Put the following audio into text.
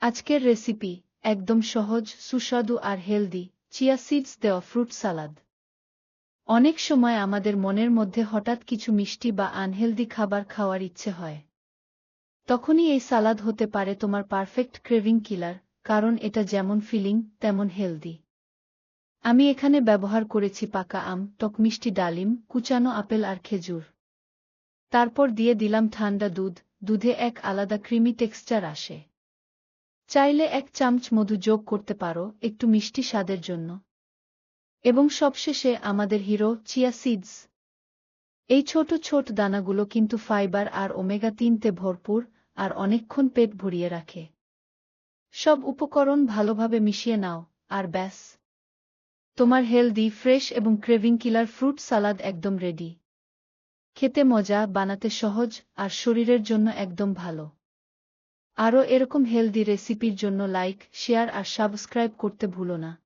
আজকের রেসিপি একদম সহজ, সুস্বাদু আর হেলদি চিয়া সিডস দেওয়া ফ্রুট সালাদ। অনেক সময় আমাদের মনের মধ্যে হঠাৎ কিছু মিষ্টি বা আনহেলদি খাবার খাওয়ার ইচ্ছে হয়। তখনই এই সালাদ হতে পারে তোমার পারফেক্ট ক্রেভিং কিলার, কারণ এটা যেমন ফিলিং তেমন হেলদি। আমি এখানে ব্যবহার করেছি পাকা আম, টক মিষ্টি ডালিম, কুচানো আপেল আর খেজুর। তারপর দিয়ে দিলাম ঠান্ডা দুধ। দুধে এক আলাদা ক্রিমি টেক্সচার আসে। চাইলে 1 চামচ মধু যোগ করতে পারো একটু মিষ্টি স্বাদের জন্য। এবং সবশেষে আমাদের হিরো চিয়া সিডস। এই ছোট ছোট দানাগুলো কিন্তু ফাইবার আর ওমেগা-3 তে ভরপুর, আর অনেকক্ষণ পেট ভরিয়ে রাখে। সব উপকরণ ভালোভাবে মিশিয়ে নাও, আর ব্যাস, তোমার হেলদি, ফ্রেশ এবং ক্রেভিং কিলার ফ্রুট সালাদ একদম রেডি। খেতে মজা, বানাতে সহজ, আর শরীরের জন্য একদম ভালো। আরও এরকম হেলদি রেসিপির জন্য লাইক, শেয়ার আর সাবস্ক্রাইব করতে ভুলো না।